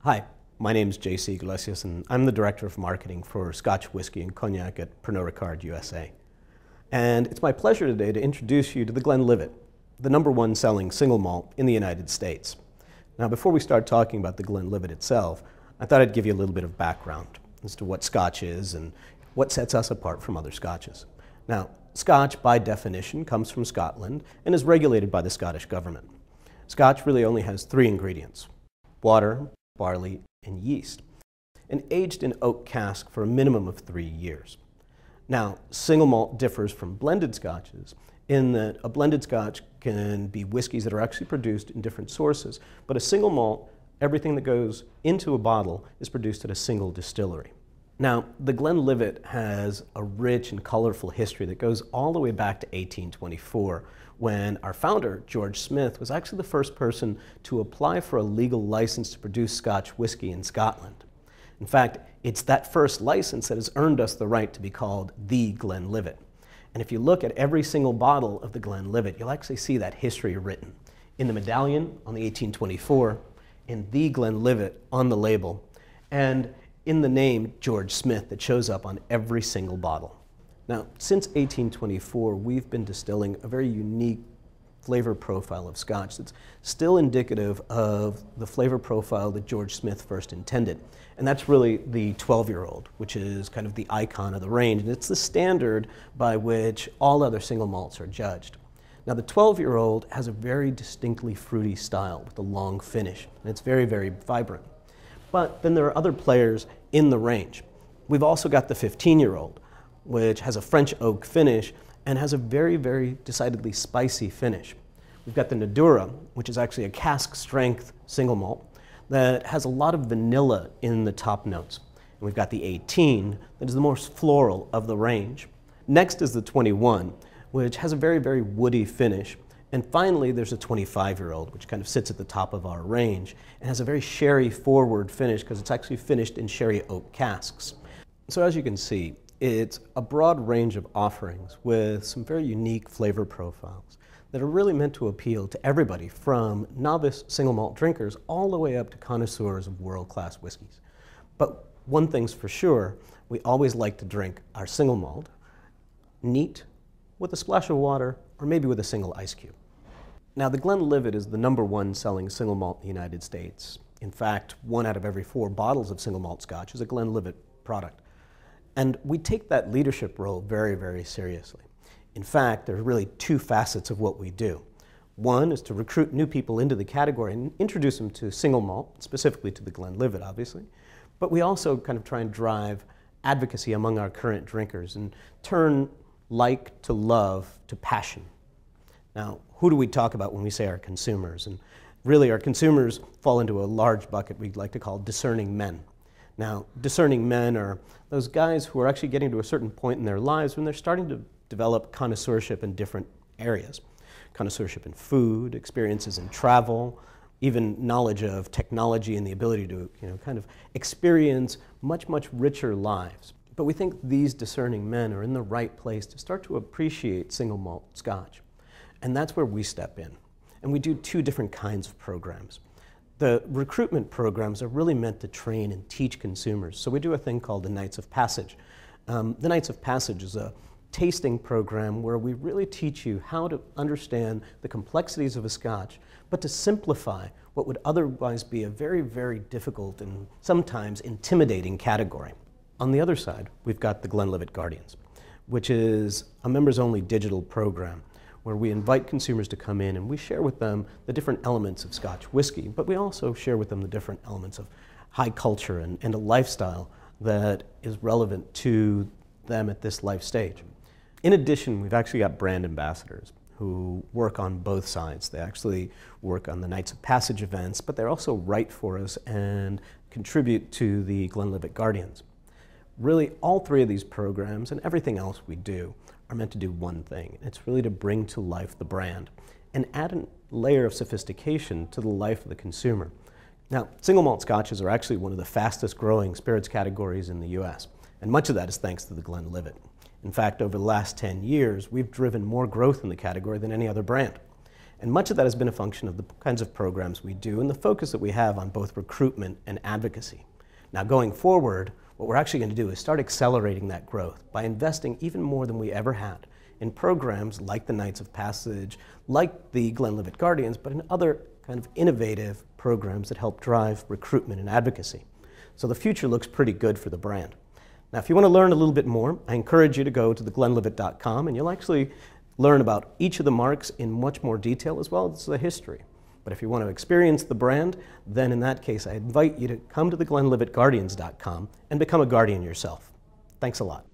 Hi, my name is J.C. Iglesias, and I'm the Director of Marketing for Scotch Whiskey and Cognac at Pernod Ricard USA. And it's my pleasure today to introduce you to the Glenlivet, the #1 selling single malt in the United States. Now, before we start talking about the Glenlivet itself, I thought I'd give you a little bit of background as to what Scotch is and what sets us apart from other Scotches. Now, Scotch, by definition, comes from Scotland and is regulated by the Scottish government. Scotch really only has 3 ingredients: water, barley, and yeast, and aged in oak cask for a minimum of 3 years. Now, single malt differs from blended Scotches in that a blended Scotch can be whiskeys that are actually produced in different sources, but a single malt, everything that goes into a bottle is produced at a single distillery. Now, the Glenlivet has a rich and colorful history that goes all the way back to 1824, when our founder, George Smith, was actually the first person to apply for a legal license to produce Scotch whiskey in Scotland. In fact, it's that first license that has earned us the right to be called the Glenlivet. And if you look at every single bottle of the Glenlivet, you'll actually see that history written in the medallion on the 1824, in the Glenlivet on the label, and in the name George Smith that shows up on every single bottle. Now, since 1824, we've been distilling a very unique flavor profile of Scotch that's still indicative of the flavor profile that George Smith first intended. And that's really the 12-year-old, which is kind of the icon of the range. And it's the standard by which all other single malts are judged. Now, the 12-year-old has a very distinctly fruity style with a long finish, and it's very, very vibrant. But then there are other players in the range. We've also got the 15-year-old, which has a French oak finish and has a very, very decidedly spicy finish. We've got the Nadura, which is actually a cask strength single malt that has a lot of vanilla in the top notes. And we've got the 18, that is the most floral of the range. Next is the 21, which has a very, very woody finish. And finally, there's a 25-year-old, which kind of sits at the top of our range and has a very sherry-forward finish because it's actually finished in sherry oak casks. So as you can see, it's a broad range of offerings with some very unique flavor profiles that are really meant to appeal to everybody, from novice single malt drinkers all the way up to connoisseurs of world-class whiskeys. But one thing's for sure, we always like to drink our single malt neat, with a splash of water, or maybe with a single ice cube. Now, the Glenlivet is the #1 selling single malt in the United States. In fact, 1 out of every 4 bottles of single malt Scotch is a Glenlivet product. And we take that leadership role very, very seriously. In fact, there are really 2 facets of what we do. One is to recruit new people into the category and introduce them to single malt, specifically to the Glenlivet, obviously. But we also kind of try and drive advocacy among our current drinkers and turn like to love to passion. Now, who do we talk about when we say our consumers? And really, our consumers fall into a large bucket we like to call discerning men. Now, discerning men are those guys who are actually getting to a certain point in their lives when they're starting to develop connoisseurship in different areas. Connoisseurship in food, experiences in travel, even knowledge of technology and the ability to, kind of experience much, much richer lives. But we think these discerning men are in the right place to start to appreciate single malt Scotch. And that's where we step in. And we do 2 different kinds of programs. The recruitment programs are really meant to train and teach consumers. So we do a thing called the Nights of Passage. The Nights of Passage is a tasting program where we really teach you how to understand the complexities of a Scotch, but to simplify what would otherwise be a very, very difficult and sometimes intimidating category. On the other side, we've got the Glenlivet Guardians, which is a members-only digital program where we invite consumers to come in and we share with them the different elements of Scotch whiskey, but we also share with them the different elements of high culture and a lifestyle that is relevant to them at this life stage. In addition, we've actually got brand ambassadors who work on both sides. They actually work on the Nights of Passage events, but they also write for us and contribute to the Glenlivet Guardians. Really, all 3 of these programs and everything else we do are meant to do one thing. It's really to bring to life the brand and add a layer of sophistication to the life of the consumer. Now, single malt Scotches are actually one of the fastest growing spirits categories in the US, and much of that is thanks to the Glenlivet. In fact, over the last 10 years, we've driven more growth in the category than any other brand. And much of that has been a function of the kinds of programs we do and the focus that we have on both recruitment and advocacy. Now going forward, what we're actually going to do is start accelerating that growth by investing even more than we ever had in programs like the Knights of Passage, like the Glenlivet Guardians, but in other kind of innovative programs that help drive recruitment and advocacy. So the future looks pretty good for the brand. Now, if you want to learn a little bit more, I encourage you to go to theglenlivet.com, and you'll actually learn about each of the marks in much more detail, as well as the history. But if you want to experience the brand, then in that case, I invite you to come to theglenlivetguardians.com and become a Guardian yourself. Thanks a lot.